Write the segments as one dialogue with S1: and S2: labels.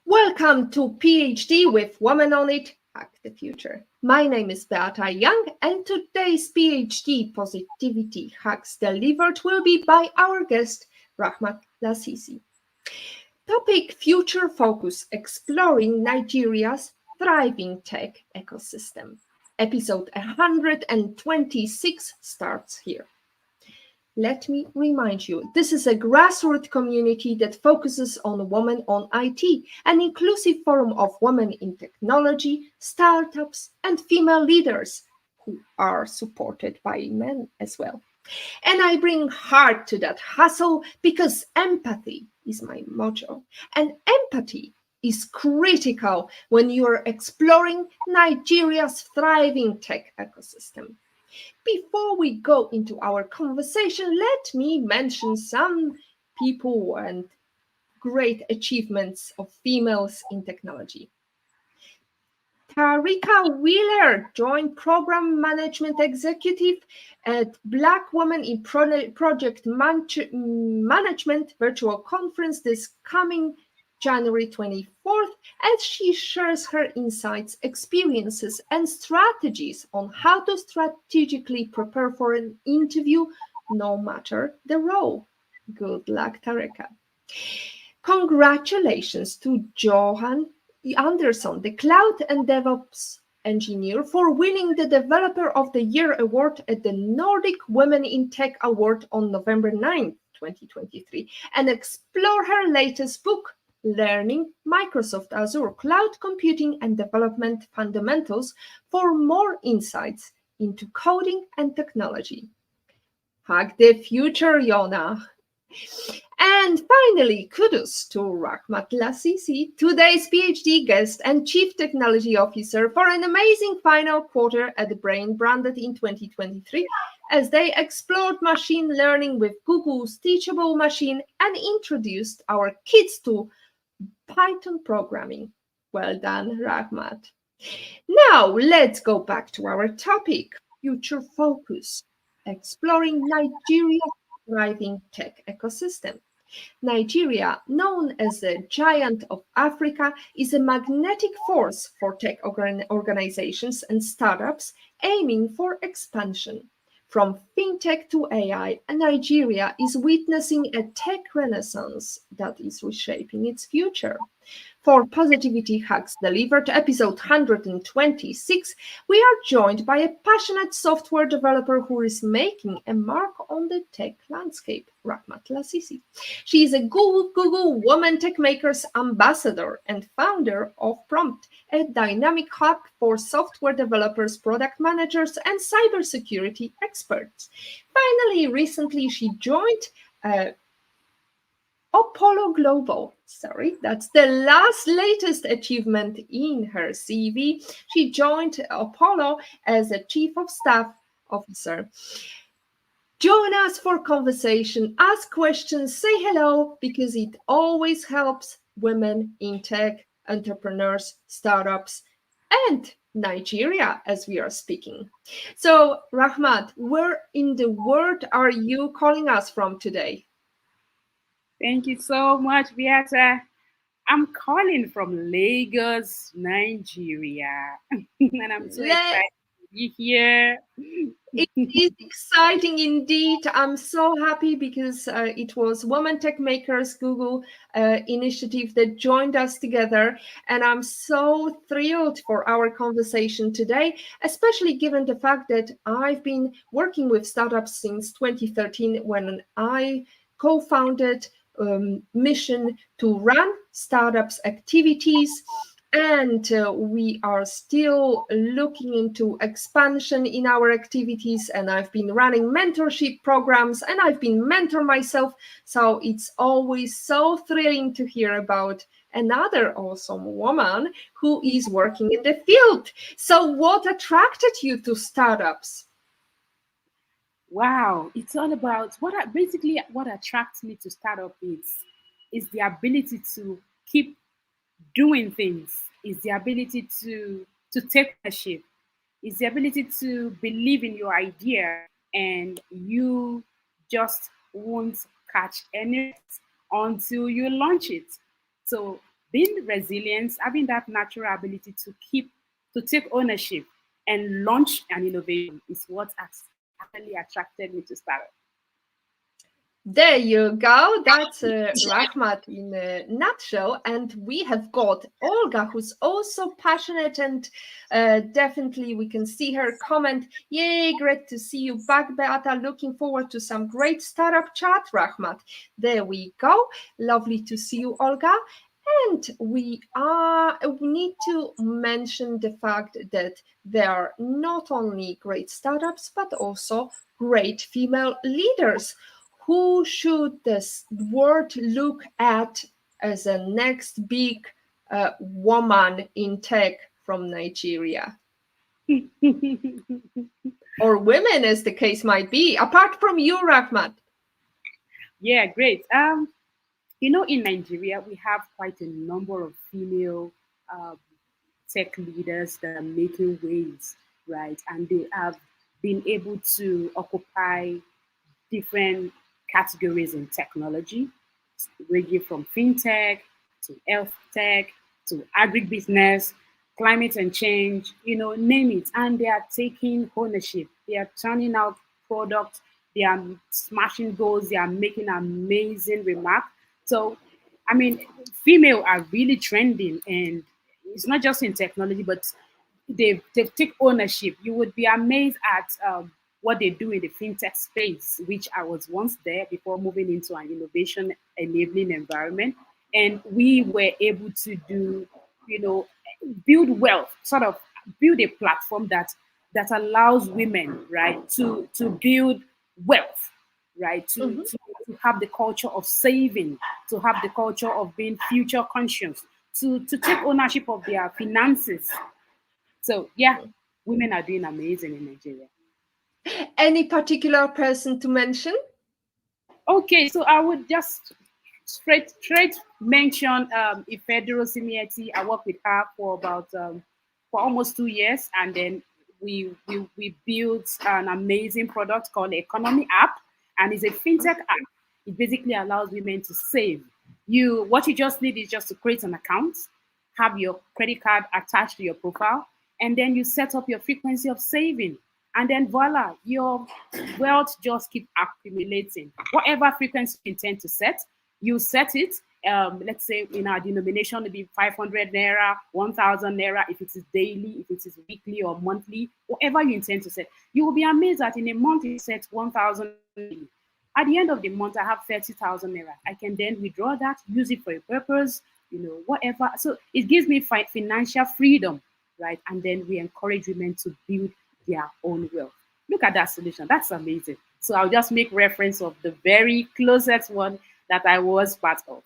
S1: Welcome to PhD with Women on It, Hack the Future. My name is Beata Young, and today's PhD Positivity Hacks delivered will be by our guest, Rahmat Lasisi. Topic: Future Focus, Exploring Nigeria's Thriving Tech Ecosystem. Episode 126 starts here. Let me remind you, this is a grassroots community that focuses on women on IT, an inclusive forum of women in technology, startups, and female leaders who are supported by men as well. And I bring heart to that hustle because empathy is my motto. And empathy is critical when you're exploring Nigeria's thriving tech ecosystem. Before we go into our conversation, let me mention some people and great achievements of females in technology. Tarika Wheeler joined Program Management Executive at Black Women in Project Management virtual conference this coming January 24th, as she shares her insights, experiences, and strategies on how to strategically prepare for an interview, no matter the role. Good luck, Tareka. Congratulations to Johan Anderson, the Cloud and DevOps engineer, for winning the Developer of the Year award at the Nordic Women in Tech Award on November 9, 2023, and explore her latest book, Learning Microsoft Azure Cloud Computing and Development Fundamentals, for more insights into coding and technology. Hack the future, Yona. And finally, kudos to Rahmat Lasisi, today's PhD guest and Chief Technology Officer, for an amazing final quarter at Brain Branded in 2023, as they explored machine learning with Google's Teachable Machine and introduced our kids to Python programming. Well done, Rahmat. Now, let's go back to our topic, future focus, exploring Nigeria's thriving tech ecosystem. Nigeria, known as the giant of Africa, is a magnetic force for tech organizations and startups aiming for expansion. From fintech to AI, Nigeria is witnessing a tech renaissance that is reshaping its future. For Positivity Hacks Delivered, episode 126, we are joined by a passionate software developer who is making a mark on the tech landscape, Rahmat Lasisi. She is a Google Women Techmakers ambassador and founder of Prompt, a dynamic hub for software developers, product managers, and cybersecurity experts. Finally, recently she joined Apollo Global. Sorry, that's the latest achievement in her CV. She joined Apollo as a Chief of Staff Officer. Join us for conversation, ask questions, say hello, because it always helps women in tech, entrepreneurs, startups, and Nigeria as we are speaking. So, Rahmat, where in the world are you calling us from today?
S2: Thank you so much, Beata. I'm calling from Lagos, Nigeria. And I'm so excited to be here.
S1: It is exciting indeed. I'm so happy because it was Women Techmakers Google initiative that joined us together. And I'm so thrilled for our conversation today, especially given the fact that I've been working with startups since 2013 when I co-founded mission to run startups activities, and we are still looking into expansion in our activities, and I've been running mentorship programs and I've been mentor myself, so it's always so thrilling to hear about another awesome woman who is working in the field. So what attracted you to startups?
S2: Wow, it's all about what attracts me to startup is the ability to keep doing things, is the ability to take ownership, is the ability to believe in your idea, and you just won't catch any until you launch it. So being resilient, having that natural ability to take ownership and launch an innovation is what actually attracted me to startup.
S1: There you go. That's Rahmat in a nutshell. And we have got Olga, who's also passionate, and definitely we can see her comment. Yay, great to see you back, Beata. Looking forward to some great startup chat, Rahmat. There we go. Lovely to see you, Olga. And we need to mention the fact that there are not only great startups, but also great female leaders. Who should this world look at as a next big woman in tech from Nigeria? Or women, as the case might be, apart from you, Rahmat.
S2: Yeah, great. In Nigeria, we have quite a number of female um, tech leaders that are making waves, right? And they have been able to occupy different categories in technology, ranging from fintech to health tech to agribusiness, climate and change, name it. And they are taking ownership. They are turning out products. They are smashing goals. They are making amazing remarks. So, I mean, female are really trending, and it's not just in technology, but they take ownership. You would be amazed at what they do in the fintech space, which I was once there before moving into an innovation enabling environment. And we were able to do, build wealth, sort of build a platform that allows women, right, to build wealth, right, to have the culture of saving, to have the culture of being future conscious, to take ownership of their finances. So yeah, women are doing amazing in Nigeria.
S1: Any particular person to mention?
S2: Okay, so I would just straight mention Ifedero Simieti. I worked with her for almost 2 years, and then we built an amazing product called Economy App, and it's a fintech app. It basically allows women to save. What you just need is just to create an account, have your credit card attached to your profile, and then you set up your frequency of saving. And then voila, your wealth just keep accumulating. Whatever frequency you intend to set, you set it. Let's say in our denomination, it'll be 500 naira, 1,000 naira, if it is daily, if it is weekly or monthly, whatever you intend to set. You will be amazed that in a month you set 1,000. At the end of the month, I have 30,000 naira. I can then withdraw that, use it for a purpose, whatever. So it gives me financial freedom, right? And then we encourage women to build their own wealth. Look at that solution. That's amazing. So I'll just make reference of the very closest one that I was part of.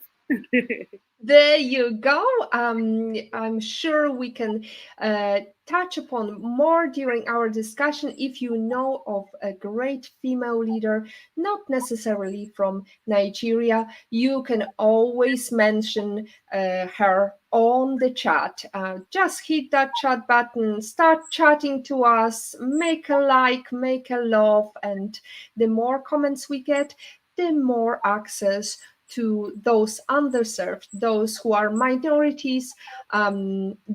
S1: There you go. I'm sure we can touch upon more during our discussion. If you know of a great female leader, not necessarily from Nigeria, you can always mention her on the chat. Just hit that chat button, start chatting to us, make a like, make a love, and the more comments we get, the more access to those underserved, those who are minorities,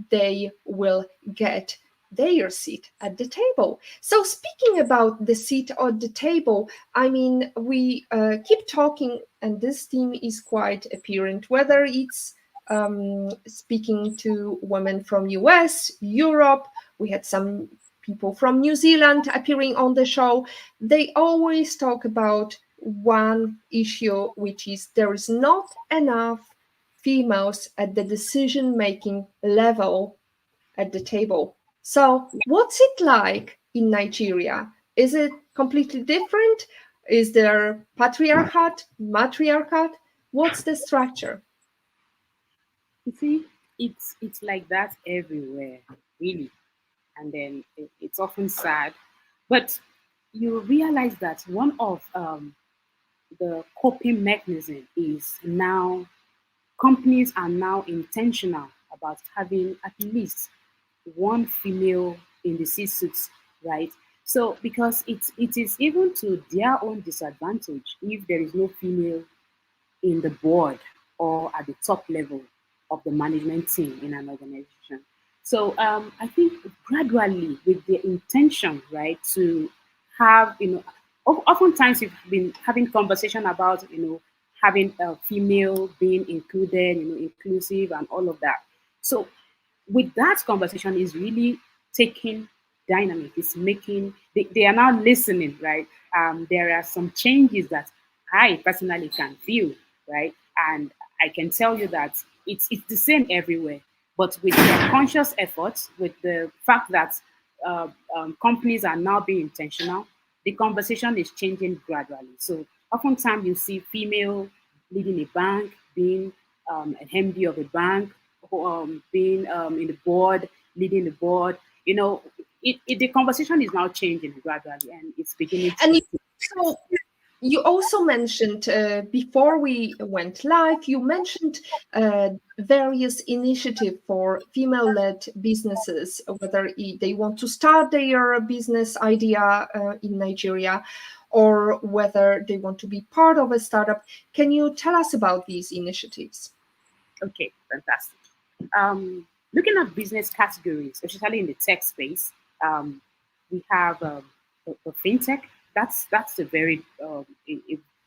S1: they will get their seat at the table. So speaking about the seat at the table, I mean, we keep talking, and this theme is quite apparent, whether it's speaking to women from US, Europe, we had some people from New Zealand appearing on the show. They always talk about one issue, which is there is not enough females at the decision-making level at the table. So what's it like in Nigeria? Is it completely different? Is there patriarchat, matriarchat? What's the structure?
S2: You see, it's like that everywhere, really. And then it's often sad. But you realize that one of the coping mechanism is now companies are now intentional about having at least one female in the C-suits, right? So because it is even to their own disadvantage if there is no female in the board or at the top level of the management team in an organization. So I think gradually, with the intention, right, to have, oftentimes we've been having conversation about, having a female being included, inclusive and all of that. So with that conversation is really taking dynamic, it's making, they are now listening, right? There are some changes that I personally can feel, right? And I can tell you that it's the same everywhere. But with the conscious efforts, with the fact that companies are now being intentional, the conversation is changing gradually. So oftentimes you see female leading a bank, being an MD of a bank, being in the board, leading the board. The conversation is now changing gradually, and it's beginning
S1: And
S2: to.
S1: so you also mentioned before we went live, you mentioned various initiatives for female-led businesses, whether they want to start their business idea in Nigeria or whether they want to be part of a startup. Can you tell us about these initiatives?
S2: Okay, fantastic. Looking at business categories, especially in the tech space, we have the fintech. That's a very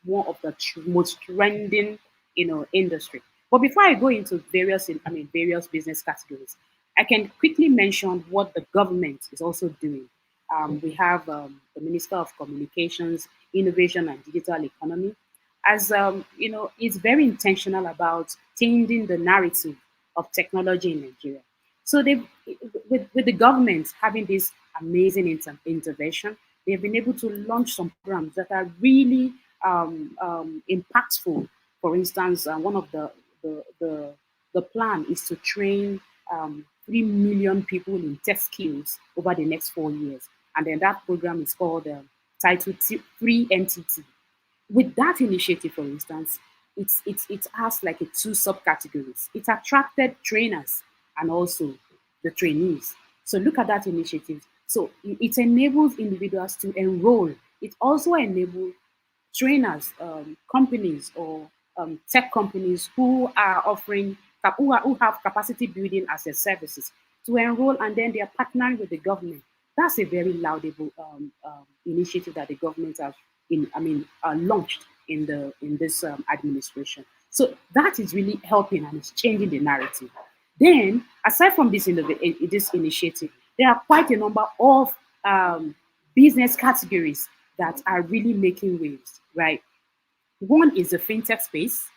S2: one of the most trending industry. But before I go into various business categories, I can quickly mention what the government is also doing. We have the Minister of Communications, Innovation and Digital Economy, as is very intentional about changing the narrative of technology in Nigeria. So they, with the government having this amazing intervention, they've been able to launch some programs that are really impactful. For instance, one of the plan is to train 3 million people in tech skills over the next 4 years, and then that program is called Title 3 NTT. With that initiative, for instance, it has like a two subcategories. It attracted trainers and also the trainees. So look at that initiative. So it enables individuals to enroll. It also enables trainers, companies or tech companies who are offering who have capacity building as their services to enroll, and then they are partnering with the government. That's a very laudable initiative that the government has launched in this administration. So that is really helping and it's changing the narrative. Then, aside from this initiative, there are quite a number of business categories that are really making waves, right? One is the fintech space,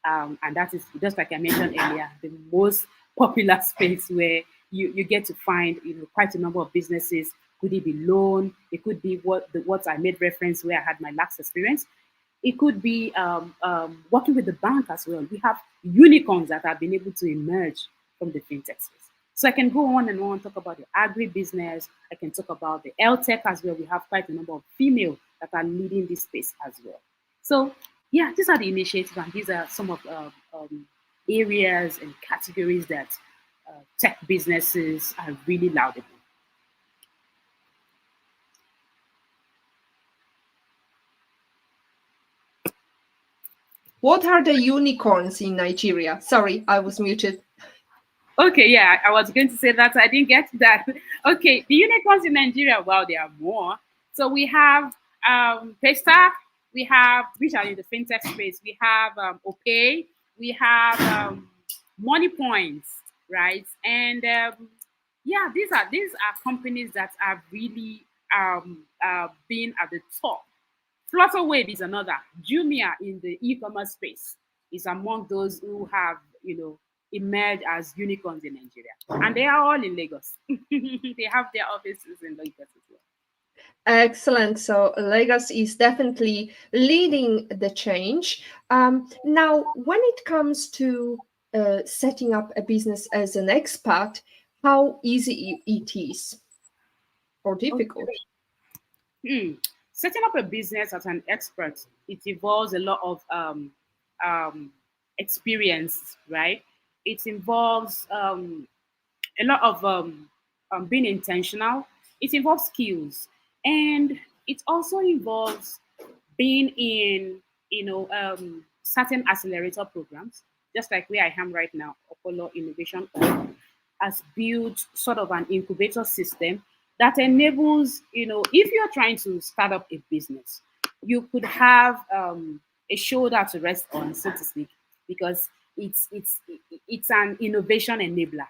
S2: and that is, just like I mentioned earlier, the most popular space where you get to find quite a number of businesses. Could it be loan? It could be what I made reference where I had my last experience. It could be working with the bank as well. We have unicorns that have been able to emerge from the fintech space. So I can go on and on, talk about the agribusiness. I can talk about the L tech as well. We have quite a number of female that are leading this space as well. So yeah, these are the initiatives, and these are some of areas and categories that tech businesses are really laudable.
S1: What are the unicorns in Nigeria? Sorry, I was muted.
S2: Okay, yeah, I was going to say that. I didn't get that. Okay, the unicorns in Nigeria, wow, there are more. So we have Paystack, we have, which are in the fintech space, we have OPay, we have Money Points, right? And yeah, these are companies that are really being at the top. Flutterwave is another. Jumia in the e-commerce space is among those who have, emerged as unicorns in Nigeria. And they are all in Lagos. They have their offices in Lagos as well.
S1: Excellent. So Lagos is definitely leading the change. Now, when it comes to setting up a business as an expat, how easy it is or difficult?
S2: Setting up a business as an expert, it involves a lot of experience, right? it involves a lot of being intentional. It involves skills, and it also involves being in certain accelerator programs, just like where I am right now. Apollo Innovation Hub has built sort of an incubator system that enables, if you're trying to start up a business, you could have a shoulder to rest on, so to speak, because it's an innovation enabler.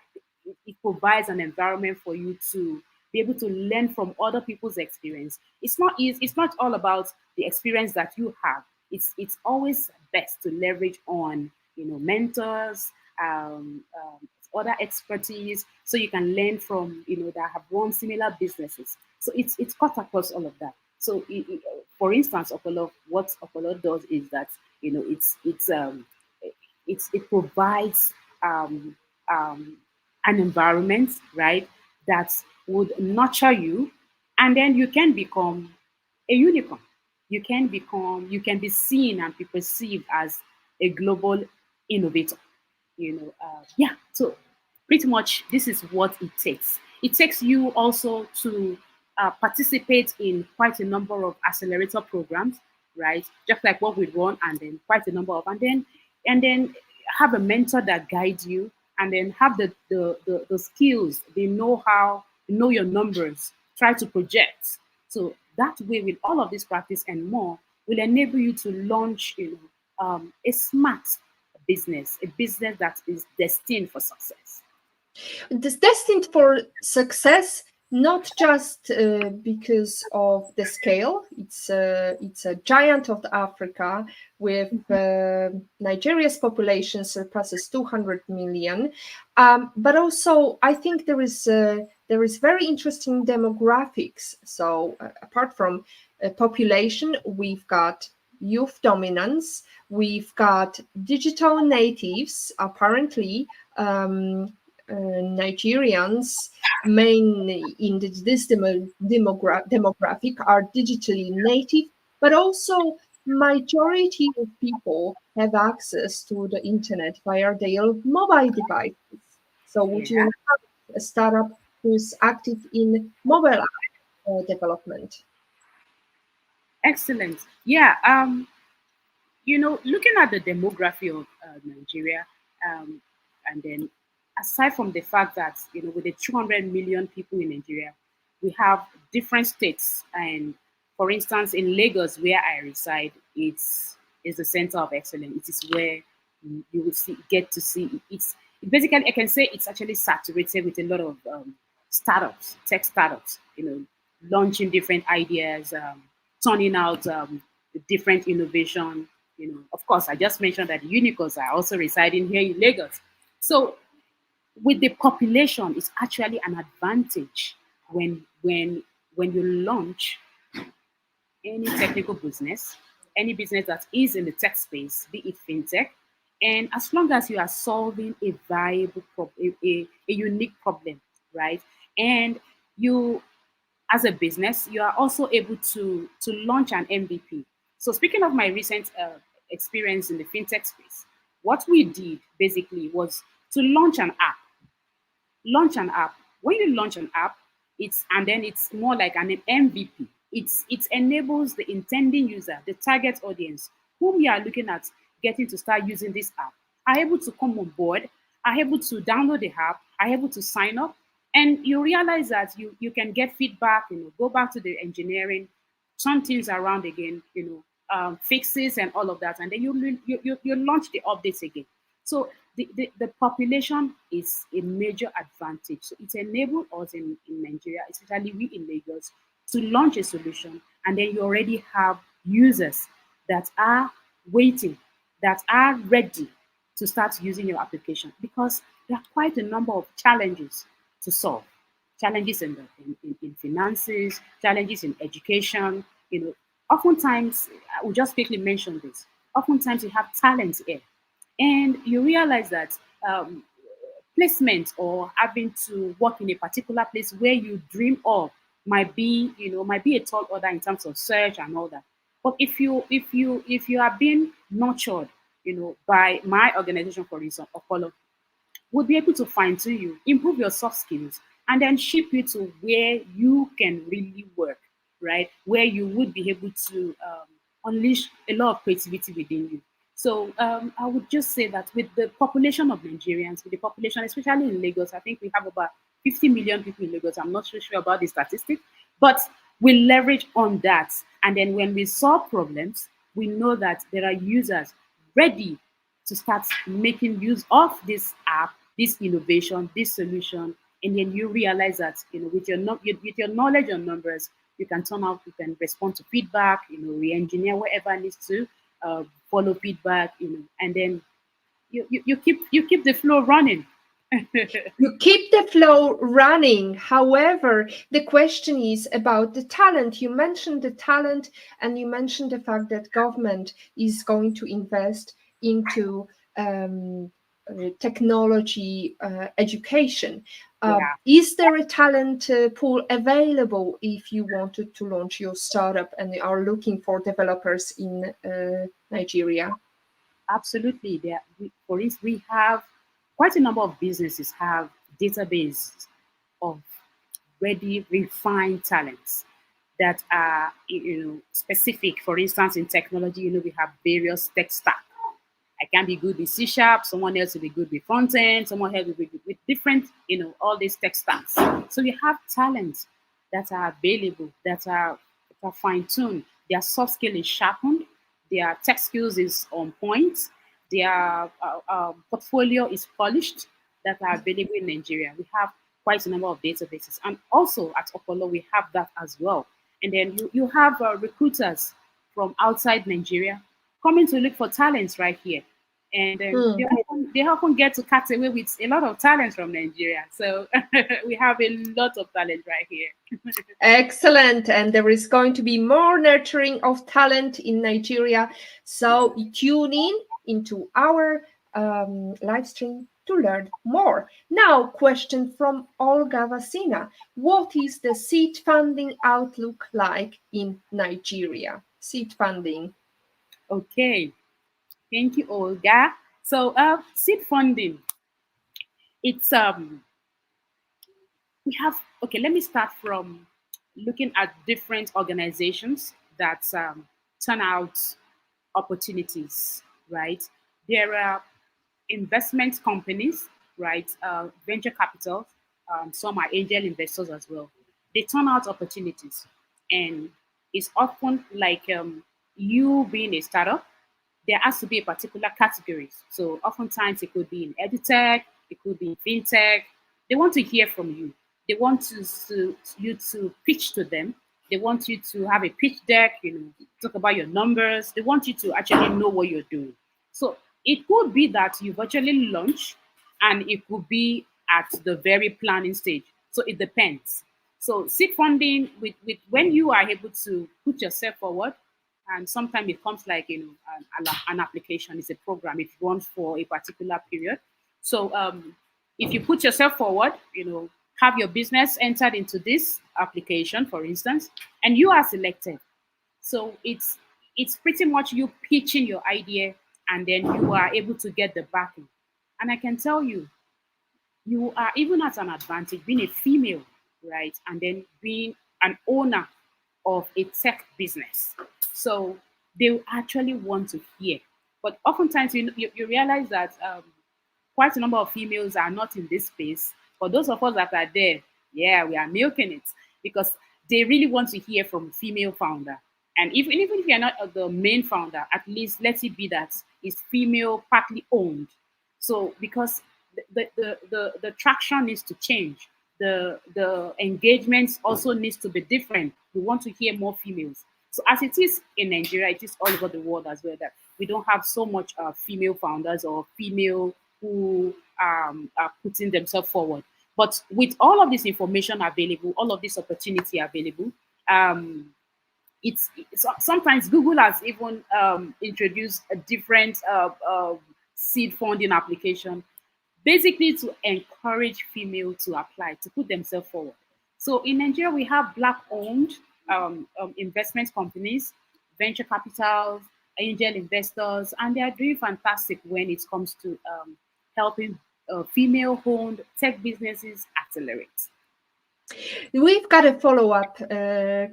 S2: It provides an environment for you to be able to learn from other people's experience. It's not all about the experience that you have. It's always best to leverage on mentors, other expertise, so you can learn from that have run similar businesses. So it's cut across all of that. So for instance, what Opolo does is that it provides um, um, an environment, right, that would nurture you, and then you can become a unicorn. You can be seen and be perceived as a global innovator. Yeah. So pretty much this is what it takes. It takes you also to participate in quite a number of accelerator programs, right? Just like what we run, and then quite a number of, and then have a mentor that guides you, and then have the skills, the know-how, know your numbers, try to project. So that way, with all of this practice and more, will enable you to launch, a smart business, a business that is destined for success.
S1: It's destined for success, not just because of the scale. It's a giant of Africa with Nigeria's population surpasses 200 million, but also I think there is very interesting demographics. So apart from population, we've got youth dominance, we've got digital natives apparently. Nigerians, mainly in this demographic, are digitally native, but also majority of people have access to the internet via their mobile devices. So would you
S2: Yeah,
S1: have a startup who's active in mobile app development?
S2: excellent. Yeah, looking at the demography of Nigeria, um, and then aside from the fact that with the 200 million people in Nigeria, we have different states. And for instance, in Lagos, where I reside, it's is the center of excellence. It is where you will get to see. It basically, I can say it's actually saturated with a lot of startups, tech startups. Launching different ideas, turning out different innovation. Of course, I just mentioned that unicorns are also residing here in Lagos. So with the population, it's actually an advantage when you launch any technical business, any business that is in the tech space, be it fintech, and as long as you are solving a viable a unique problem, right? And you, as a business, you are also able to launch an MVP. So speaking of my recent experience in the fintech space, what we did basically was to launch an app. When you launch an app, it's more like an MVP. It enables the intending user, the target audience, whom you are looking at getting to start using this app, are able to come on board, are able to download the app, are able to sign up, and you realize that you can get feedback, go back to the engineering, turn things around again, fixes and all of that, and then you launch the updates again. So the population is a major advantage. So it enabled us in Nigeria, especially we in Lagos, to launch a solution, and then you already have users that are waiting, that are ready to start using your application, because there are quite a number of challenges to solve. Challenges in finances, challenges in education. Oftentimes, I will just quickly mention this. Oftentimes, you have talent here, and you realize that placement or having to work in a particular place where you dream of might be a tall order in terms of search and all that. But if you are being nurtured, by my organization, for instance, Apollo, would be able to fine tune you, improve your soft skills, and then ship you to where you can really work, right? Where you would be able to unleash a lot of creativity within you. So I would just say that with the population of Nigerians, with the population, especially in Lagos, I think we have about 50 million people in Lagos. I'm not so sure about the statistic, but we leverage on that. And then when we solve problems, we know that there are users ready to start making use of this app, this innovation, this solution, and then you realize that with your with your knowledge on numbers, you can turn out, you can respond to feedback, re-engineer whatever needs to, follow feedback, and then you keep the flow running.
S1: You keep the flow running. However, the question is about the talent. You mentioned the talent, and you mentioned the fact that government is going to invest into technology education.
S2: Yeah.
S1: Is there a talent pool available if you wanted to launch your startup and are looking for developers in Nigeria?
S2: Absolutely. For instance, we have quite a number of businesses have database of ready, refined talents that are specific. For instance, in technology, we have various tech stack. I can be good with C sharp, someone else will be good with front end, someone else will be good with different, all these tech stacks. So we have talents that are available, that are fine-tuned. Their soft skill is sharpened, their tech skills is on point, their portfolio is polished, that are available in Nigeria. We have quite a number of databases. And also at Opolo, we have that as well. And then you have recruiters from outside Nigeria coming to look for talents right here. And
S1: Hmm.
S2: they often get to cut away with a lot of talents from Nigeria. So we have a lot of talent right here.
S1: Excellent. And there is going to be more nurturing of talent in Nigeria. So tune in into our live stream to learn more. Now, question from Olga Vasina. What is the seed funding outlook like in Nigeria? Seed funding.
S2: Okay, thank you, Olga. So seed funding, it's we have, okay, let me start from looking at different organizations that turn out opportunities, right? There are investment companies, right? Venture capital, some are angel investors as well. They turn out opportunities, and it's often like you being a startup, there has to be a particular category. So oftentimes it could be in edutech, it could be in fintech. They want to hear from you. They want you to pitch to them. They want you to have a pitch deck, talk about your numbers. They want you to actually know what you're doing. So it could be that you've actually launched, and it could be at the very planning stage. So it depends. So seed funding, with when you are able to put yourself forward, and sometimes it comes like an application is a program, it runs for a particular period. So if you put yourself forward, have your business entered into this application, for instance, and you are selected, so it's pretty much you pitching your idea, and then you are able to get the backing. And I can tell you, you are even at an advantage being a female, right? And then being an owner of a tech business. So they actually want to hear. But oftentimes you realize that quite a number of females are not in this space. For those of us that are there, yeah, we are milking it because they really want to hear from female founder. And even if you're not the main founder, at least let it be that it's female, partly owned. So because the traction needs to change, the engagement also needs to be different. We want to hear more females. So as it is in Nigeria, it is all over the world as well that we don't have so much female founders or female who are putting themselves forward. But with all of this information available, all of this opportunity available, it's sometimes Google has even introduced a different seed funding application, basically to encourage female to apply, to put themselves forward. So in Nigeria, we have black-owned investment companies, venture capitals, angel investors, and they are doing fantastic when it comes to helping female-owned tech businesses accelerate.
S1: We've got a follow-up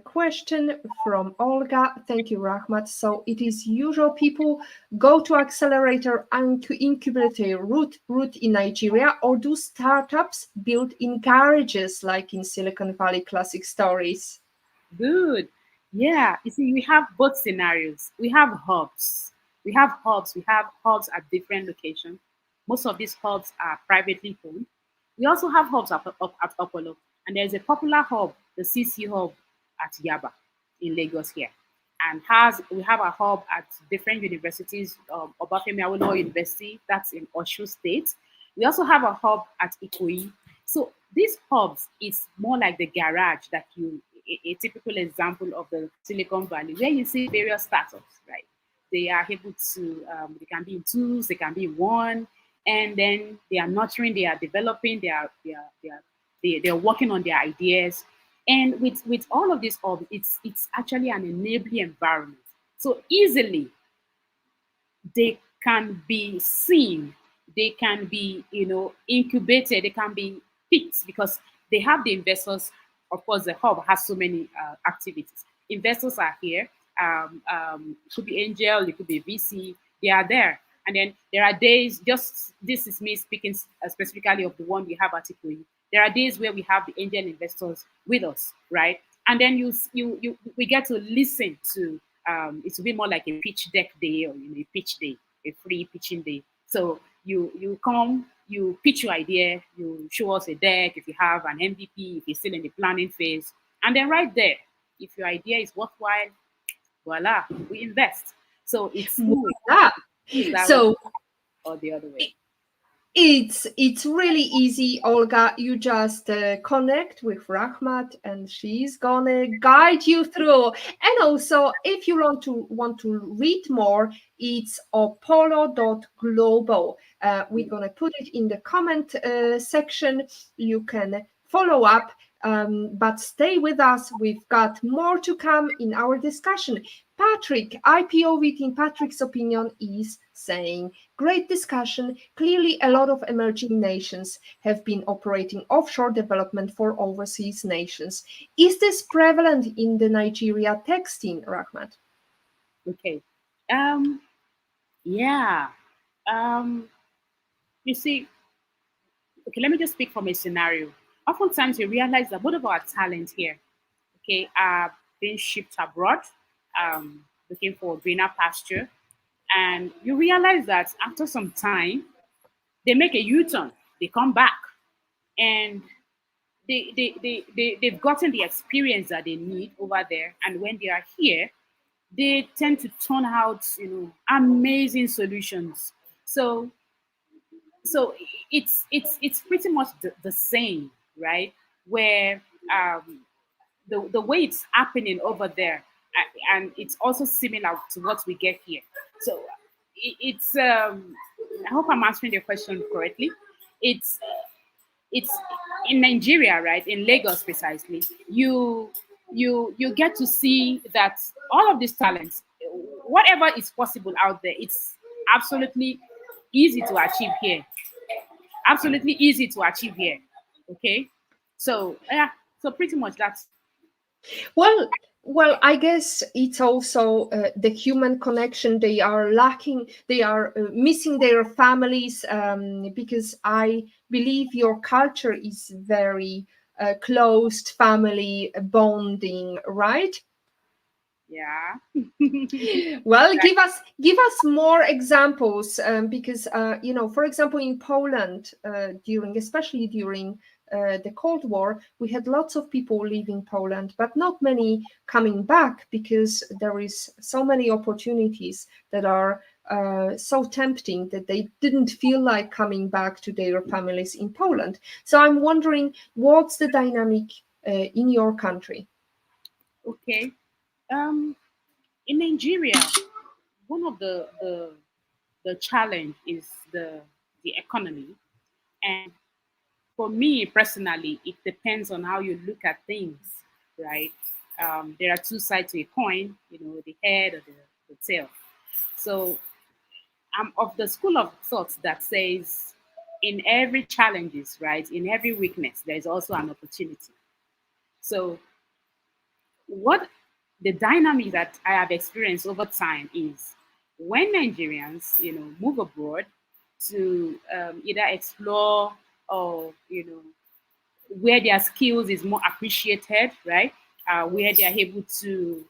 S1: question from Olga. Thank you, Rahmat. So it is usual people go to accelerator and to incubator route in Nigeria, or do startups build in garages like in Silicon Valley classic stories?
S2: Good. Yeah. You see, we have both scenarios. We have hubs. We have hubs. We have hubs at different locations. Most of these hubs are privately owned. We also have hubs at Apollo. And there's a popular hub, the CC hub at Yaba in Lagos here. And we have a hub at different universities, Obafemi Awolowo University, that's in Oshu State. We also have a hub at Ikoyi. So these hubs is more like the garage that a typical example of the Silicon Valley, where you see various startups, right? They are able to, they can be in twos, they can be in one, and then they are nurturing, they are developing, they're working on their ideas. And with all of this hubs, it's actually an enabling environment. So easily they can be seen, they can be, incubated, they can be picked because they have the investors. Of course, the hub has so many activities. Investors are here. It could be angel, it could be VC. They are there. And then there are days, just this is me speaking specifically of the one we have at Ikoyi. There are days where we have the angel investors with us, right? And then we get to listen to it's a bit more like a pitch deck day or a pitch day, a free pitching day. So you come, you pitch your idea, you show us a deck if you have an MVP, if you're still in the planning phase, and then right there, if your idea is worthwhile, voila, we invest. So it's
S1: Voila.
S2: that
S1: So
S2: way or the other way.
S1: it's really easy, Olga. You just connect with Rahmat, and she's gonna guide you through. And also, if you want to read more, it's apollo.global. We're gonna put it in the comment section. You can follow up. But stay with us. We've got more to come in our discussion. Patrick, IPO in Patrick's opinion, is saying, great discussion. Clearly, a lot of emerging nations have been operating offshore development for overseas nations. Is this prevalent in the Nigeria tech scene, Rahmat?
S2: Okay. Yeah. You see, okay, let me just speak from a scenario. Oftentimes, we realize that both of our talent here, okay, are being shipped abroad, looking for greener pasture. And you realize that after some time, they make a U-turn, they come back, and they've gotten the experience that they need over there. And when they are here, they tend to turn out, amazing solutions. So it's pretty much the same, right? Where the way it's happening over there, and it's also similar to what we get here. So it's I hope I'm answering your question correctly. It's it's in Nigeria, right? In Lagos precisely. You get to see that all of these talents, whatever is possible out there, it's absolutely easy to achieve here. Absolutely easy to achieve here. Okay. So yeah, so pretty much that's
S1: Well, I guess it's also the human connection. They are lacking, they are missing their families, because I believe your culture is very closed family bonding, right?
S2: yeah.
S1: Well, give us more examples, because for example, in Poland, especially during the Cold War, we had lots of people leaving Poland, but not many coming back because there is so many opportunities that are so tempting that they didn't feel like coming back to their families in Poland. So I'm wondering, what's the dynamic in your country?
S2: Okay. In Nigeria, one of the challenge is the economy. And for me personally, it depends on how you look at things, right? There are two sides to a coin, the head or the tail. So I'm of the school of thought that says in every challenges, right, in every weakness, there is also an opportunity. So what the dynamic that I have experienced over time is when Nigerians, move abroad to either explore or, where their skills is more appreciated, right? Where they are able to,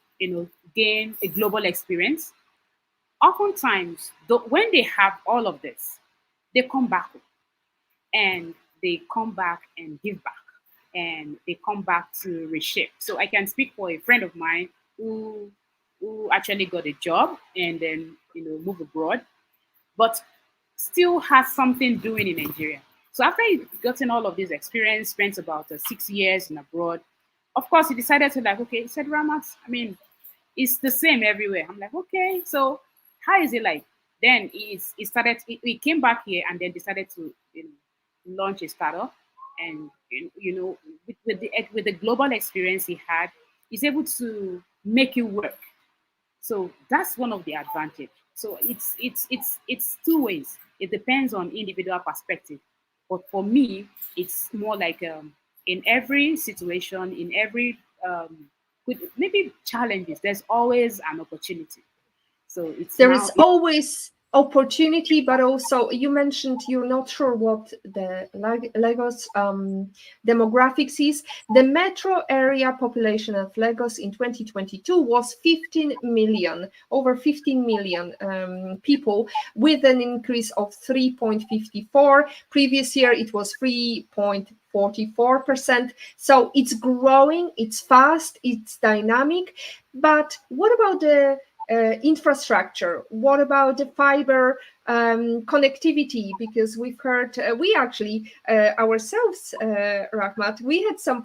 S2: gain a global experience. Oftentimes, when they have all of this, they come back and they come back and give back and they come back to reshape. So I can speak for a friend of mine who actually got a job and then move abroad, but still has something doing in Nigeria. So after he gotten all of this experience, spent about 6 years in abroad, of course he decided to like, okay, he said, Ramas, I mean, it's the same everywhere. I'm like, okay, so how is it like? Then he came back here and then decided to launch a startup, and with the global experience he had, he's able to make it work. So that's one of the advantage. So it's two ways. It depends on individual perspective. But for me, it's more like in every situation, in every with maybe challenges, there's always an opportunity. So it's
S1: There
S2: now
S1: is always opportunity, but also you mentioned you're not sure what the Lagos demographics is. The metro area population of Lagos in 2022 was 15 million, over 15 million people, with an increase of 3.54. Previous year it was 3.44%. So it's growing, it's fast, it's dynamic. But what about the infrastructure? What about the fiber connectivity? Because we've heard, we actually ourselves, Rahmat, we had some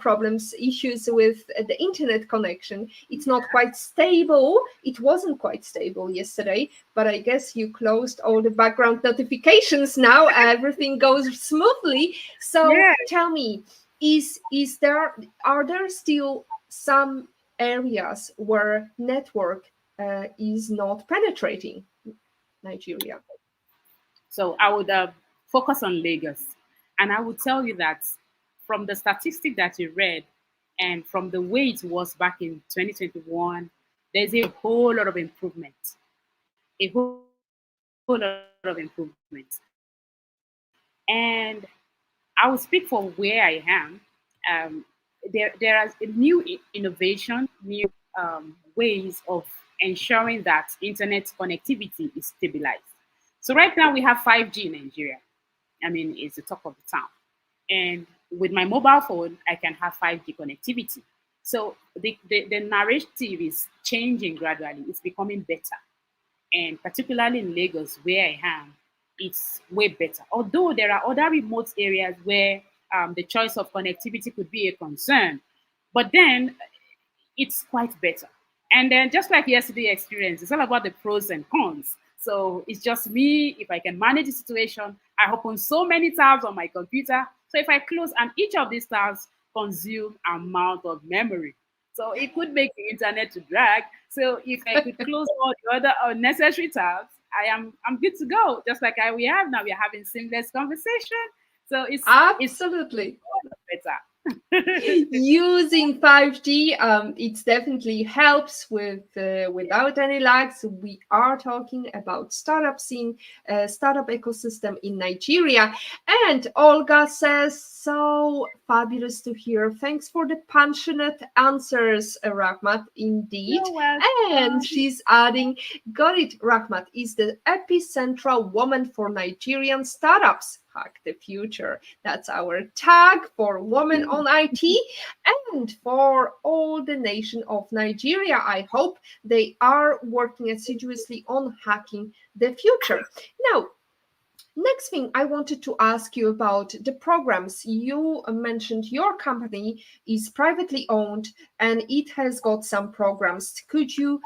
S1: issues with the internet connection. It's not quite stable. It wasn't quite stable yesterday, but I guess you closed all the background notifications now. Everything goes smoothly. So
S2: yeah.
S1: tell me, are there still some areas where network is not penetrating Nigeria?
S2: So I would focus on Lagos, and I would tell you that from the statistic that you read, and from the way it was back in 2021, there's a whole lot of improvement. A whole lot of improvement. And I will speak for where I am. There are new innovation, new ways of ensuring that internet connectivity is stabilized. So right now we have 5G in Nigeria. I mean, it's the talk of the town. And with my mobile phone, I can have 5G connectivity. So the narrative is changing gradually. It's becoming better. And particularly in Lagos, where I am, it's way better. Although there are other remote areas where the choice of connectivity could be a concern, but then it's quite better. And then just like yesterday experience, it's all about the pros and cons. So it's just me. If I can manage the situation, I open so many tabs on my computer. So if I close, and each of these tabs consume amount of memory. So it could make the internet to drag. So if I could close all the other unnecessary tabs, I'm good to go. Just like we have now, we're having seamless conversation. So it's
S1: Absolutely.
S2: better.
S1: Using 5G, it definitely helps with without any lags. We are talking about startups in startup ecosystem in Nigeria. And Olga says, so fabulous to hear. Thanks for the passionate answers, Rahmat, indeed.
S2: You're welcome.
S1: And she's adding, got it, Rahmat is the epicentral woman for Nigerian startups. Hack the future. That's our tag for Women on IT and for all the nation of Nigeria. I hope they are working assiduously on hacking the future. Now, next thing I wanted to ask you about the programs. You mentioned your company is privately owned and it has got some programs. Could you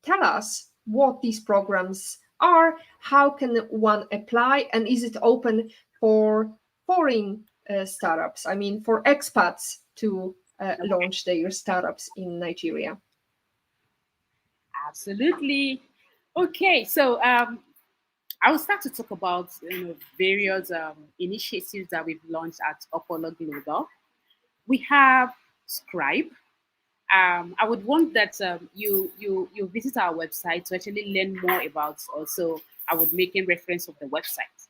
S1: tell us what these programs are, how can one apply, and is it open for foreign startups? I mean, for expats to launch their startups in Nigeria?
S2: Absolutely. Okay, so I will start to talk about various initiatives that we've launched at Apollo Global. We have Scribe. I would want that you visit our website to actually learn more about. Also, I would make a reference of the website.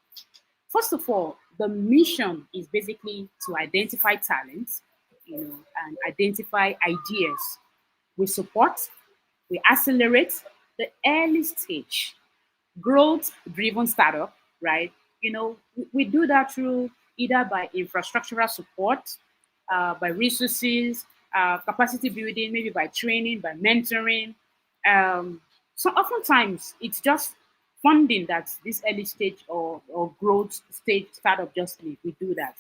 S2: First of all, the mission is basically to identify talents, and identify ideas. We support, we accelerate the early stage growth driven startup, right? We do that through either by infrastructural support, by resources, capacity building, maybe by training, by mentoring. So oftentimes it's just funding that this early stage or growth stage startup just need. We do that.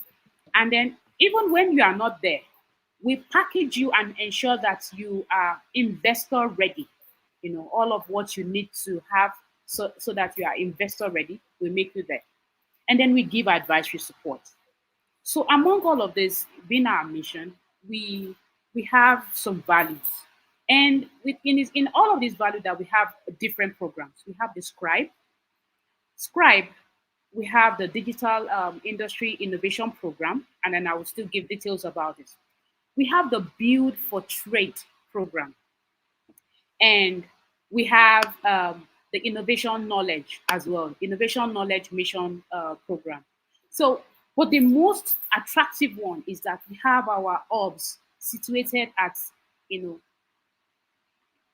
S2: And then even when you are not there, we package you and ensure that you are investor ready. All of what you need to have so that you are investor ready, we make you there. And then we give advisory support. So among all of this being our mission, we have some values. And in all of these values that we have different programs. We have the Scribe, we have the Digital Industry Innovation Program, and then I will still give details about it. We have the Build for Trade program, and we have the Innovation Knowledge as well, Innovation Knowledge Mission program. So, but the most attractive one is that we have our hubs situated at, you know,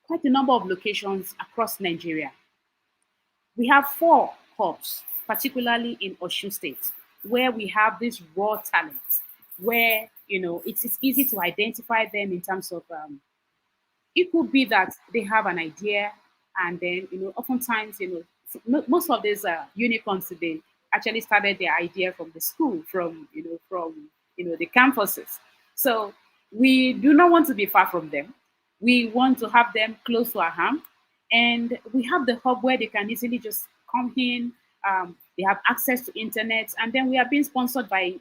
S2: quite a number of locations across Nigeria. We have four hubs, particularly in Osun State, where we have these raw talents, where it's easy to identify them in terms of it could be that they have an idea, and then oftentimes most of these unicorns today actually started their idea from the school, from the campuses. So we do not want to be far from them. We want to have them close to our home, and we have the hub where they can easily just come in. They have access to internet, and then we are being sponsored by.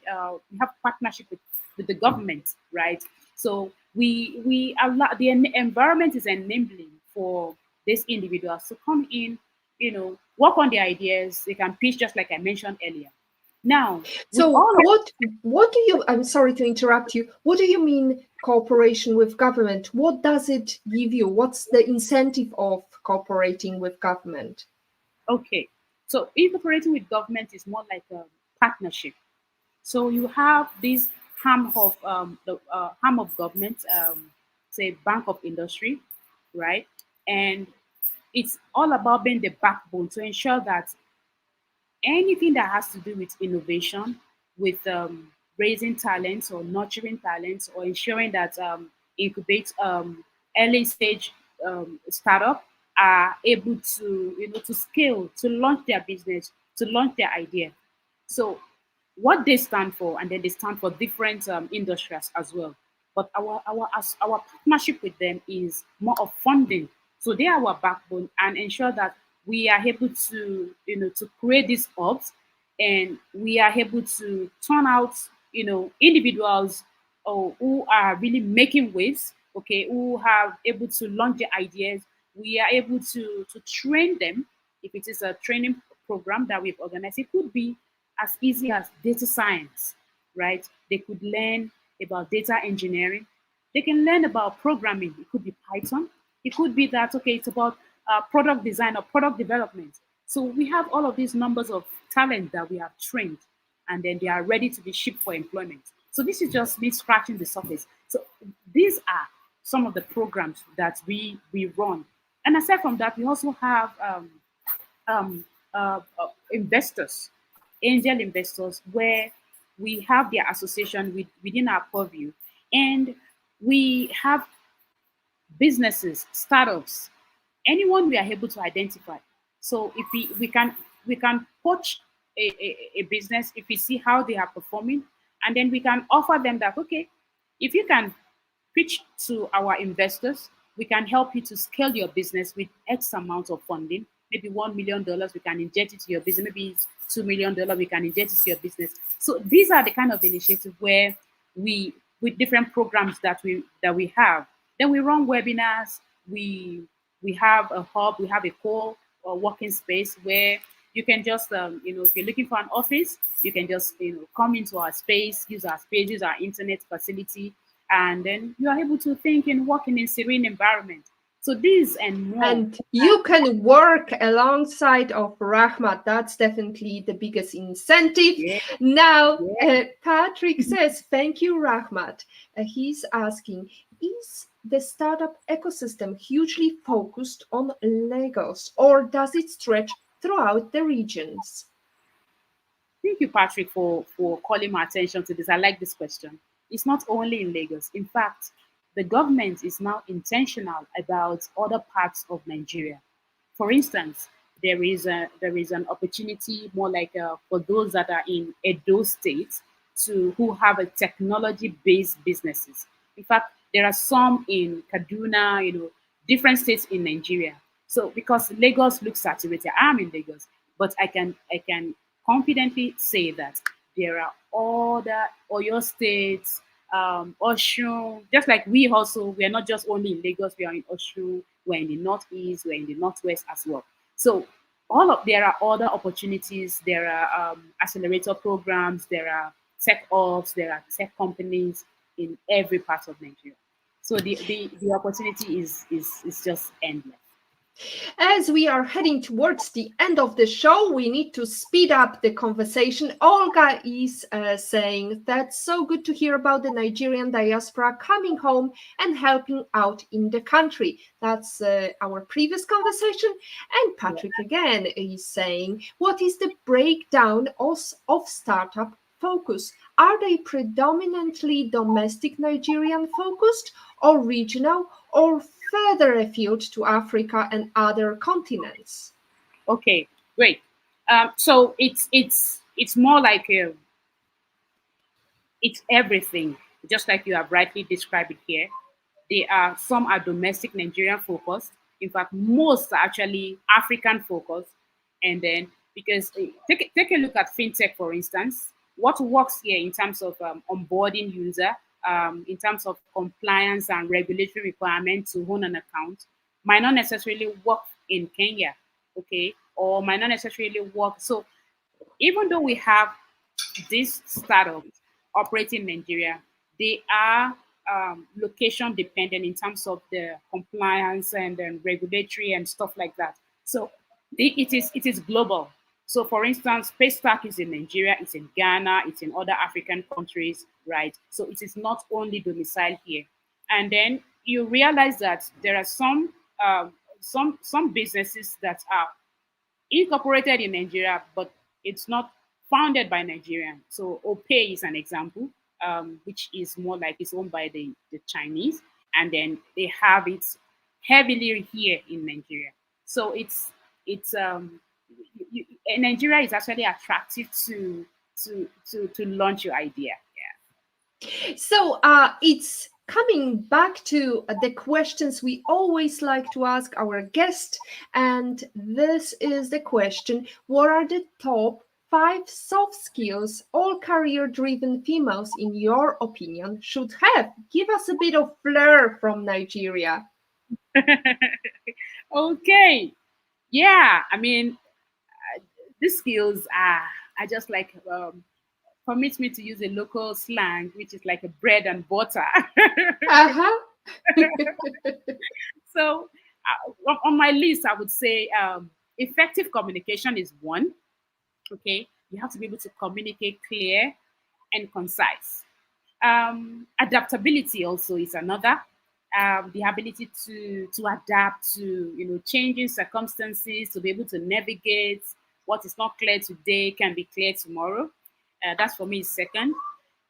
S2: We have partnership with the government, right? So we allow the environment is enabling for these individuals to come in, work on their ideas. They can pitch just like I mentioned earlier. Now, with
S1: So
S2: all of
S1: what do you, I'm sorry to interrupt you, what do you mean cooperation with government? What does it give you? What's the incentive of cooperating with government?
S2: okay, so incorporating with government is more like a partnership. So you have this arm of government, say Bank of Industry, right? And it's all about being the backbone to ensure that anything that has to do with innovation, with raising talents or nurturing talents or ensuring that incubate early stage startup are able to to scale, to launch their business, to launch their idea. So what they stand for, and then they stand for different industries as well. But our partnership with them is more of funding. So they are our backbone and ensure that we are able to to create these hubs, and we are able to turn out individuals who are really making waves. Okay, who have able to launch their ideas. We are able to train them. If it is a training program that we've organized, it could be as easy as data science, right? They could learn about data engineering. They can learn about programming. It could be Python. It could be that, okay, it's about product design or product development. So we have all of these numbers of talent that we have trained, and then they are ready to be shipped for employment. So this is just me scratching the surface. So these are some of the programs that we run. And aside from that, we also have investors, angel investors, where we have their association within our purview, and we have businesses, startups, anyone we are able to identify. So if we can poach a business if we see how they are performing, and then we can offer them that, okay, if you can pitch to our investors, we can help you to scale your business with X amount of funding, maybe $1 million, we can inject it to your business, maybe it's $2 million, we can inject it to your business. So these are the kind of initiatives where we, with different programs that we have, then we run webinars, we have a hub, we have a core working space where You can just, if you're looking for an office, you can just, come into our space, use our space, use our internet facility, and then you are able to think and work in a serene environment. So these and more.
S1: And you can work alongside of Rahmat. That's definitely the biggest incentive.
S2: Yeah,
S1: Now,
S2: yeah.
S1: Patrick says, thank you, Rahmat. He's asking, is the startup ecosystem hugely focused on Lagos, or does it stretch throughout the regions?
S2: Thank you, Patrick, for calling my attention to this. I like this question. It's not only in Lagos. In fact, the government is now intentional about other parts of Nigeria. For instance, there is an opportunity more like for those that are in Edo State to who have a technology-based businesses. In fact, there are some in Kaduna, different states in Nigeria. So because Lagos looks saturated, I'm in Lagos, but I can confidently say that there are other Oyo states, Oshun, just like we are not just only in Lagos, we are in Oshun, we're in the northeast, we're in the northwest as well. So there are other opportunities, there are accelerator programs, there are tech ops, there are tech companies in every part of Nigeria. So the opportunity is just endless.
S1: As we are heading towards the end of the show, we need to speed up the conversation. Olga is saying that's so good to hear about the Nigerian diaspora coming home and helping out in the country. That's our previous conversation. And Patrick again is saying, what is the breakdown of startup focus? Are they predominantly domestic Nigerian focused or regional or further afield to Africa and other continents?
S2: Okay, great. So it's more like it's everything, just like you have rightly described it here. Some are domestic Nigerian focused. In fact, most are actually African focused. And then because take a look at fintech, for instance, what works here in terms of onboarding user, in terms of compliance and regulatory requirements to own an account, might not necessarily work in Kenya, okay, or might not necessarily work. So even though we have these startups operating in Nigeria, they are location dependent in terms of the compliance and regulatory and stuff like that. So it is global. So for instance, Paystack is in Nigeria, it's in Ghana, it's in other African countries, right? So it is not only domiciled here. And then you realize that there are some businesses that are incorporated in Nigeria, but it's not founded by Nigerian. So Opay is an example, which is more like it's owned by the Chinese, and then they have it heavily here in Nigeria. So Nigeria is actually attractive to launch your idea.
S1: So it's coming back to the questions we always like to ask our guest. And this is the question: what are the top 5 soft skills all career driven females, in your opinion, should have? Give us a bit of flair from Nigeria.
S2: Yeah. Okay. Yeah. I mean, these skills are just like permit me to use a local slang, which is like a bread and butter.
S1: Uh-huh.
S2: So, on my list, I would say effective communication is one. Okay, you have to be able to communicate clear and concise. Adaptability also is another. The ability to adapt to changing circumstances, to be able to navigate what is not clear today can be clear tomorrow. That's for me second.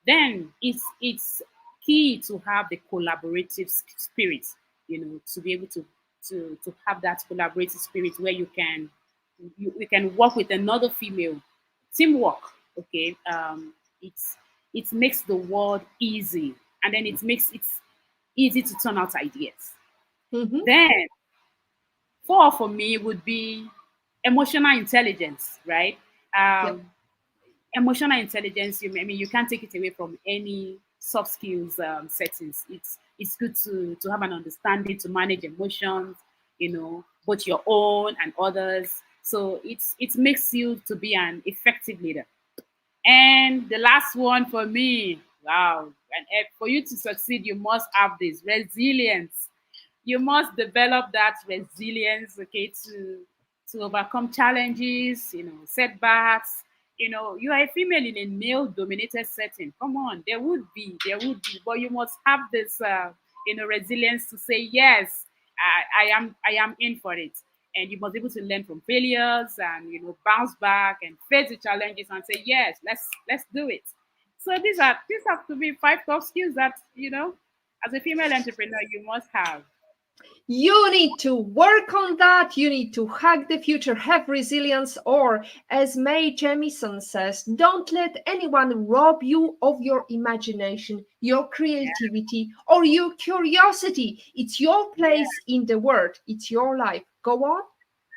S2: Then it's key to have the collaborative spirit, to be able to have that collaborative spirit where you can work with another female. Teamwork, okay. It makes the world easy, and then it makes it easy to turn out ideas.
S1: Mhm.
S2: Then four for me would be emotional intelligence, right?
S1: Yep.
S2: um, Emotional intelligence, I mean, you can't take it away from any soft skills settings. It's good to have an understanding to manage emotions, both your own and others. So it makes you to be an effective leader. And the last one for me, wow, and for you to succeed, you must have this resilience. You must develop that resilience, okay, to overcome challenges, setbacks. You are a female in a male-dominated setting. Come on, there would be, but you must have this, resilience to say yes. I am in for it, and you must be able to learn from failures and bounce back and face the challenges and say yes, let's do it. So these have to be five top skills that as a female entrepreneur you must have.
S1: You need to work on that. You need to hack the future, have resilience, or as Mae Jemison says, don't let anyone rob you of your imagination, your creativity, or your curiosity. It's your
S2: Yeah.
S1: place in the world, it's your life. Go on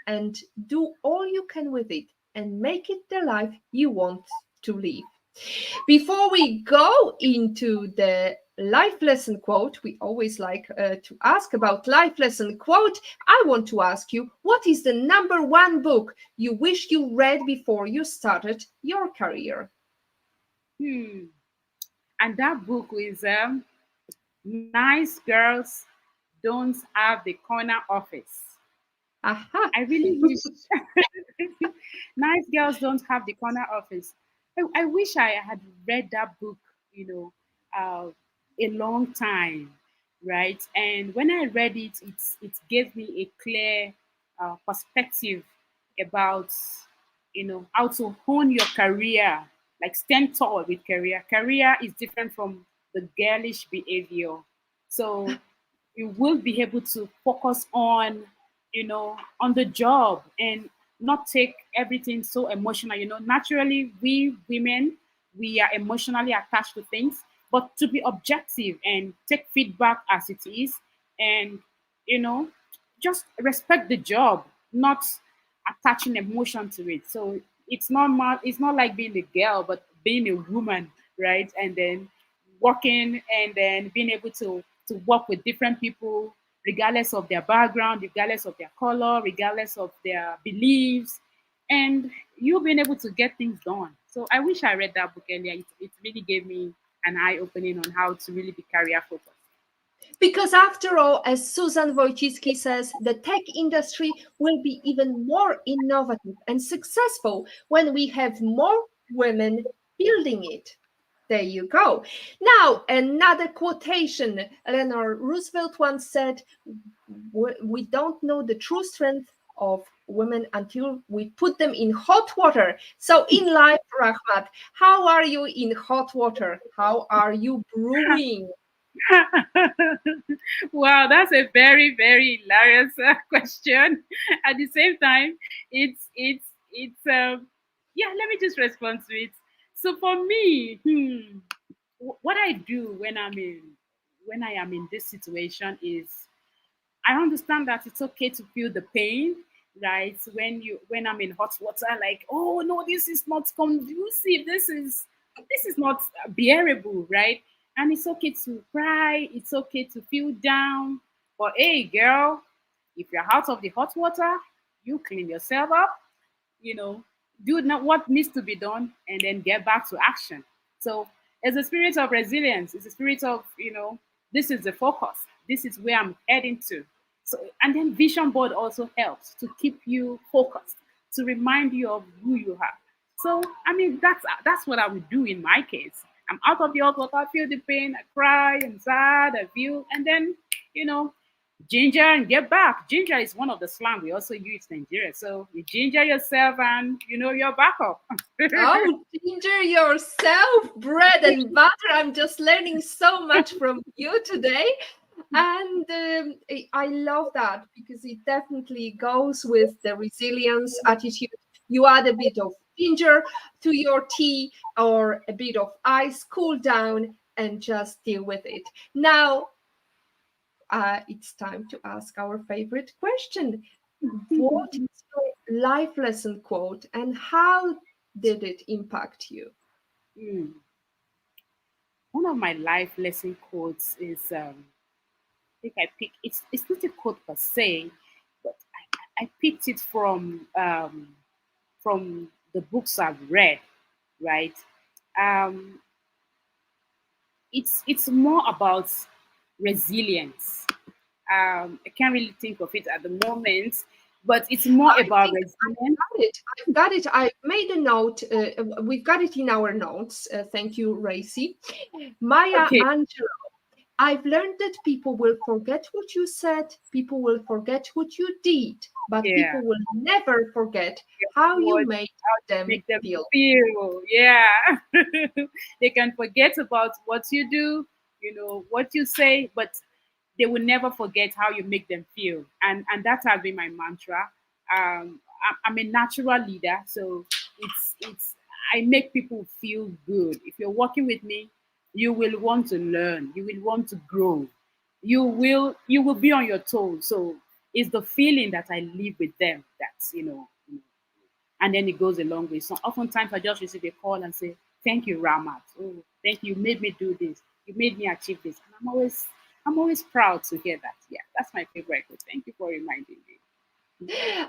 S1: and do all you can with it and make it the life you want to live. Before we go into the life lesson quote, we always like to ask about life lesson quote. I want to ask you, what is the number one book you wish you read before you started your career?
S2: Hmm. And that book is Nice Girls Don't Have the Corner Office.
S1: Aha.
S2: I really wish Nice Girls Don't Have the Corner Office. I wish I had read that book, you know, a long time, right? And when I read it, it gave me a clear perspective about, how to hone your career, like stand tall with career. Career is different from the girlish behavior. So you will be able to focus on the job and not take everything so emotional. Naturally we women, we are emotionally attached to things, but to be objective and take feedback as it is, and you know just respect the job, not attaching emotion to it. So it's not like being a girl, but being a woman, right? And then working and then being able to work with different people regardless of their background, regardless of their color, regardless of their beliefs, and you being able to get things done. So I wish I read that book earlier. It really gave me an eye opening on how to really be career focused.
S1: Because after all, as Susan Wojcicki says, the tech industry will be even more innovative and successful when we have more women building it. There you go. Now, another quotation. Eleanor Roosevelt once said, we don't know the true strength of women until we put them in hot water. So, in life, Rahmat, how are you in hot water? How are you brewing?
S2: Wow, that's a very, very hilarious question. At the same time, it's yeah. Let me just respond to it. So for me, what I do when I am in this situation is I understand that it's okay to feel the pain, right? When I'm in hot water, like, oh no, this is not conducive. This is not bearable, right? And it's okay to cry. It's okay to feel down. But hey, girl, if you're out of the hot water, you clean yourself up, you know, do not what needs to be done and then get back to action. So it's a spirit of resilience. It's a spirit of, this is the focus. This is where I'm heading to. So and then vision board also helps to keep you focused, to remind you of who you are. So I mean that's what I would do in my case. I'm out of the hot water, I feel the pain, I cry, I'm sad, I feel, and then you know ginger and get back. Ginger is one of the slang we also use in Nigeria. So you ginger yourself and you're back up.
S1: Oh, ginger yourself, bread and butter. I'm just learning so much from you today. And I love that because it definitely goes with the resilience attitude. You add a bit of ginger to your tea or a bit of ice, cool down, and just deal with it. Now, it's time to ask our favorite question. What is your life lesson quote and how did it impact you?
S2: Mm. One of my life lesson quotes is I think I pick it's not a quote per se, but I picked it from the books I've read, right? Um, it's more about resilience. I can't really think of it at the moment, but it's more
S1: I
S2: about
S1: think
S2: resilience.
S1: I've got it. I've got it. I made a note. We've got it in our notes. Thank you, Racy. Maya
S2: Okay,
S1: Angelou. I've learned that people will forget what you said, people will forget what you did, but
S2: yeah.
S1: people will never forget how you
S2: What
S1: made them
S2: make them
S1: feel.
S2: feel? Yeah, they can forget about what you do, what you say, but they will never forget how you make them feel. And that has been my mantra. I'm a natural leader, so it's I make people feel good. If you're working with me, you will want to learn, you will want to grow, you will be on your toes. So it's the feeling that I live with them that's and then it goes a long way. So oftentimes I just receive a call and say, "Thank you, Rahmat. Oh, thank you. You made me do this. You made me achieve this." And I'm always proud to hear that. Yeah, that's my favorite quote. Thank you for reminding me.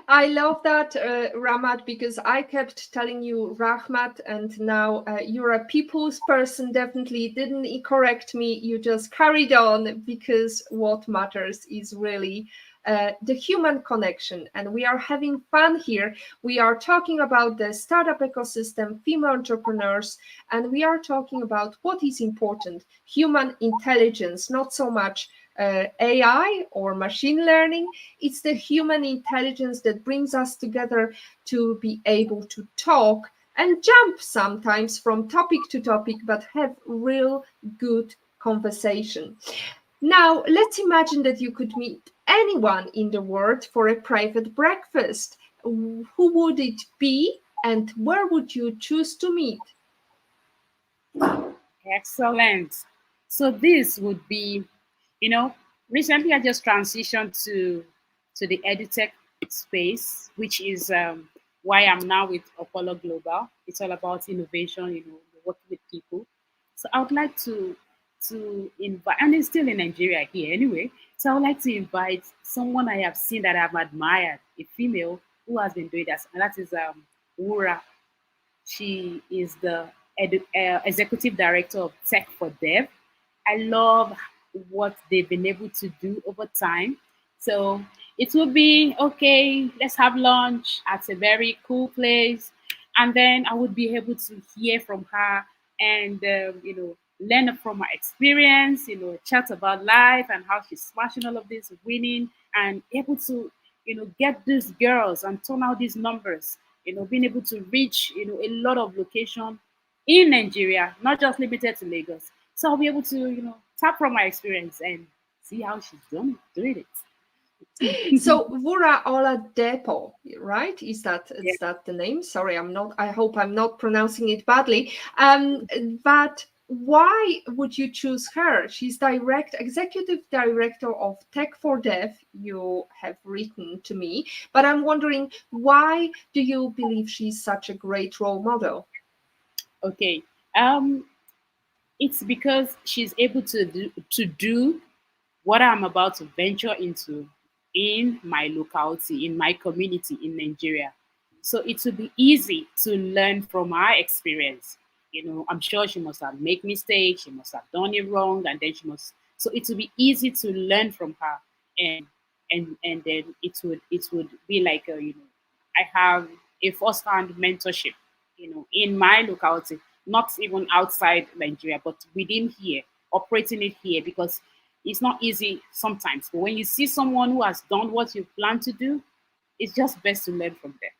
S1: I love that, Ramat, because I kept telling you Rahmat, and now you're a people's person. Definitely didn't correct me. You just carried on because what matters is really the human connection. And we are having fun here. We are talking about the startup ecosystem, female entrepreneurs, and we are talking about what is important human intelligence, not so much AI or machine learning. It's the human intelligence that brings us together to be able to talk and jump sometimes from topic to topic, but have real good conversation. Now, let's imagine that you could meet anyone in the world for a private breakfast. Who would it be, and where would you choose to meet?
S2: Excellent. So this would be, you know, recently I just transitioned to the edutech space, which is why I'm now with Apollo Global. It's all about innovation, working with people. So I would like to invite, and it's still in Nigeria here anyway. So I would like to invite someone I have seen that I've admired, a female who has been doing that, and that is Wura. She is the executive director of Tech for Dev. I love what they've been able to do over time. So it will be okay, let's have lunch at a very cool place. And then I would be able to hear from her and, learn from her experience, chat about life and how she's smashing all of this, winning, and able to, get these girls and turn out these numbers, being able to reach, a lot of location in Nigeria, not just limited to Lagos. So I'll be able to, tap from my experience and see how she's doing it.
S1: So Vura Oladepo, right?
S2: Yeah.
S1: Is that the name? Sorry, I'm not. I hope I'm not pronouncing it badly. But why would you choose her? She's executive director of Tech for Dev. You have written to me, but I'm wondering why do you believe she's such a great role model?
S2: Okay. Um, it's because she's able to do what I'm about to venture into in my locality, in my community in Nigeria. So it will be easy to learn from her experience. I'm sure she must have made mistakes, she must have done it wrong, and then she must. So it will be easy to learn from her, and and then it would be like I have a first-hand mentorship, in my locality, not even outside Nigeria, but within here, operating it here because it's not easy sometimes. But when you see someone who has done what you plan to do, it's just best to learn from them.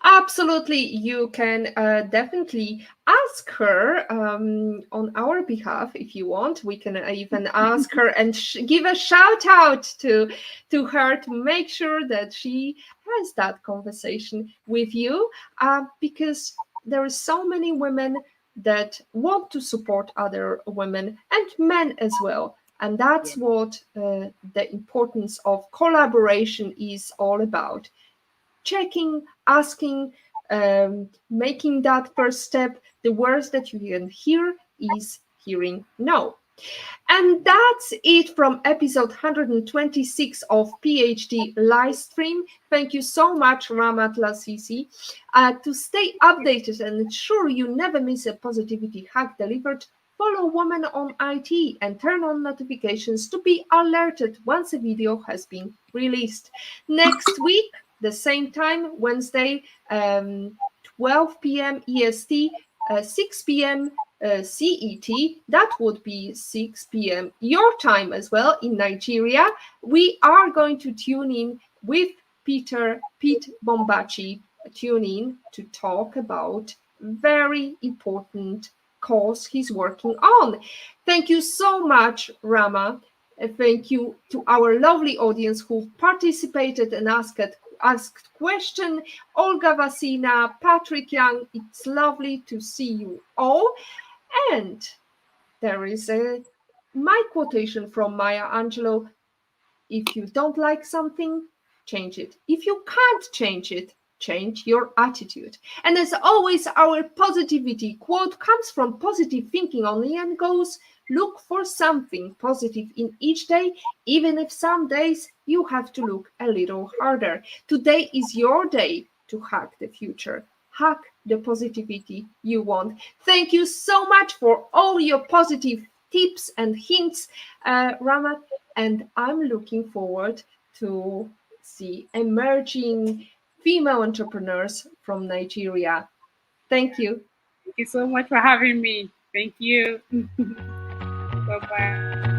S1: Absolutely, you can definitely ask her on our behalf if you want. We can even ask her and give a shout out to her to make sure that she has that conversation with you, because there are so many women that want to support other women and men as well. And
S2: Yeah.
S1: that's what the importance of collaboration is all about, checking, asking, making that first step. The worst that you can hear is hearing no. And that's it from episode 126 of PhD Livestream. Thank you so much, Rahmat Lasisi. To stay updated and ensure you never miss a positivity hack delivered, follow Women on IT and turn on notifications to be alerted once a video has been released. Next week, the same time, Wednesday, 12 p.m. EST, 6 p.m. CET, that would be 6 p.m. your time as well in Nigeria. We are going to tune in with Pete Bombaci, tune in to talk about very important cause he's working on. Thank you so much, Rama. Thank you to our lovely audience who participated and asked question. Olga Vasina, Patrick Young, it's lovely to see you all. And there is my quotation from Maya Angelou: if you don't like something, change it. If you can't change it, change your attitude. And as always, our positivity quote comes from positive thinking only and goes: look for something positive in each day, even if some days you have to look a little harder. Today is your day to hack the future. Hack the positivity you want. Thank you so much for all your positive tips and hints, Ramat, and I'm looking forward to see emerging female entrepreneurs from Nigeria. Thank you.
S2: Thank you so much for having me. Thank you. Bye bye.